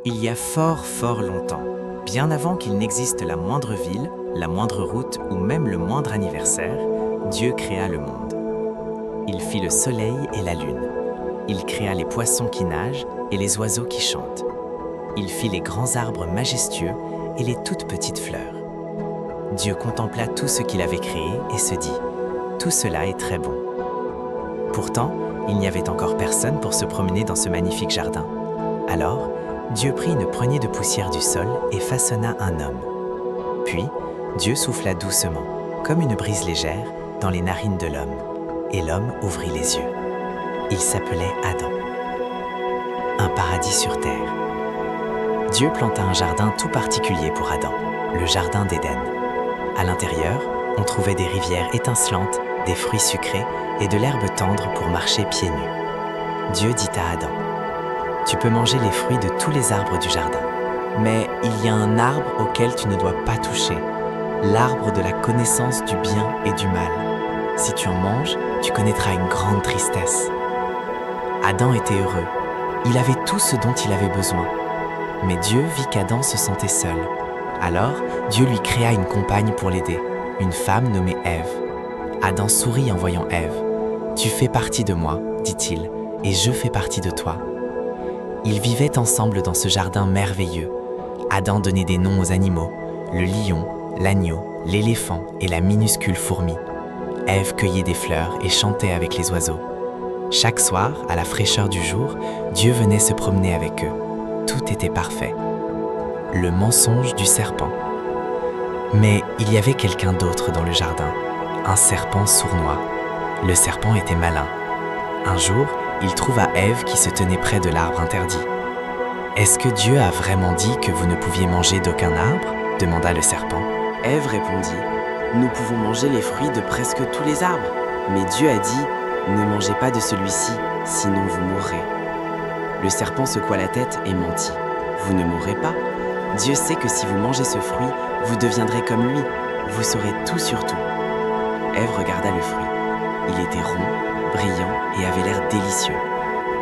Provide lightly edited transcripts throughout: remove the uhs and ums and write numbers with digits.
Il y a fort, fort longtemps, bien avant qu'il n'existe la moindre ville, la moindre route ou même le moindre anniversaire, Dieu créa le monde. Il fit le soleil et la lune. Il créa les poissons qui nagent et les oiseaux qui chantent. Il fit les grands arbres majestueux et les toutes petites fleurs. Dieu contempla tout ce qu'il avait créé et se dit « Tout cela est très bon ». Pourtant, il n'y avait encore personne pour se promener dans ce magnifique jardin. Alors, Dieu prit une poignée de poussière du sol et façonna un homme. Puis, Dieu souffla doucement, comme une brise légère, dans les narines de l'homme, et l'homme ouvrit les yeux. Il s'appelait Adam. Un paradis sur terre. Dieu planta un jardin tout particulier pour Adam, le jardin d'Éden. À l'intérieur, on trouvait des rivières étincelantes, des fruits sucrés et de l'herbe tendre pour marcher pieds nus. Dieu dit à Adam: « Tu peux manger les fruits de tous les arbres du jardin. Mais il y a un arbre auquel tu ne dois pas toucher, l'arbre de la connaissance du bien et du mal. Si tu en manges, tu connaîtras une grande tristesse. » Adam était heureux. Il avait tout ce dont il avait besoin. Mais Dieu vit qu'Adam se sentait seul. Alors, Dieu lui créa une compagne pour l'aider, une femme nommée Ève. Adam sourit en voyant Ève. « Tu fais partie de moi, dit-il, et je fais partie de toi. » Ils vivaient ensemble dans ce jardin merveilleux. Adam donnait des noms aux animaux, le lion, l'agneau, l'éléphant et la minuscule fourmi. Ève cueillait des fleurs et chantait avec les oiseaux. Chaque soir, à la fraîcheur du jour, Dieu venait se promener avec eux. Tout était parfait. Le mensonge du serpent. Mais il y avait quelqu'un d'autre dans le jardin, un serpent sournois. Le serpent était malin. Un jour, il trouva Ève qui se tenait près de l'arbre interdit. « Est-ce que Dieu a vraiment dit que vous ne pouviez manger d'aucun arbre ?» demanda le serpent. Ève répondit: « Nous pouvons manger les fruits de presque tous les arbres. Mais Dieu a dit: ne mangez pas de celui-ci, sinon vous mourrez. » Le serpent secoua la tête et mentit: « Vous ne mourrez pas. Dieu sait que si vous mangez ce fruit, vous deviendrez comme lui. Vous saurez tout sur tout. » Ève regarda le fruit. Il était rond, brillant et avait l'air délicieux.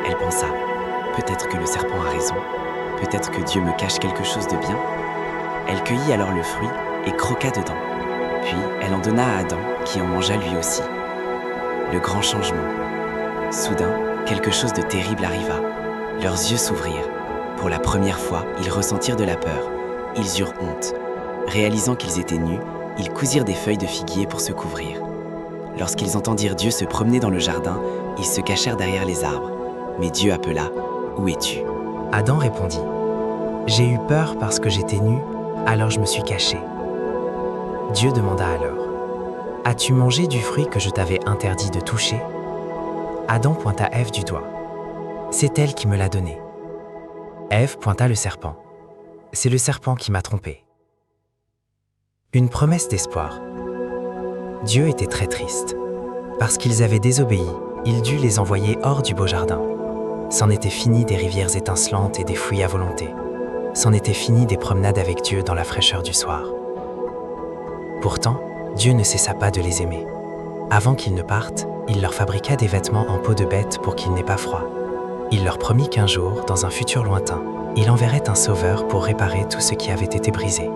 Elle pensa: « Peut-être que le serpent a raison. Peut-être que Dieu me cache quelque chose de bien. » Elle cueillit alors le fruit et croqua dedans. Puis elle en donna à Adam, qui en mangea lui aussi. Le grand changement. Soudain, quelque chose de terrible arriva. Leurs yeux s'ouvrirent. Pour la première fois, ils ressentirent de la peur. Ils eurent honte. Réalisant qu'ils étaient nus, ils cousirent des feuilles de figuier pour se couvrir. Lorsqu'ils entendirent Dieu se promener dans le jardin, ils se cachèrent derrière les arbres. Mais Dieu appela: « Où es-tu » Adam répondit: « J'ai eu peur parce que j'étais nu, alors je me suis caché. » Dieu demanda alors: « As-tu mangé du fruit que je t'avais interdit de toucher ?» Adam pointa Ève du doigt. « C'est elle qui me l'a donné. » Ève pointa le serpent. « C'est le serpent qui m'a trompé. » Une promesse d'espoir. Dieu était très triste. Parce qu'ils avaient désobéi, il dut les envoyer hors du beau jardin. C'en était fini des rivières étincelantes et des fruits à volonté. C'en était fini des promenades avec Dieu dans la fraîcheur du soir. Pourtant, Dieu ne cessa pas de les aimer. Avant qu'ils ne partent, il leur fabriqua des vêtements en peau de bête pour qu'ils n'aient pas froid. Il leur promit qu'un jour, dans un futur lointain, il enverrait un sauveur pour réparer tout ce qui avait été brisé.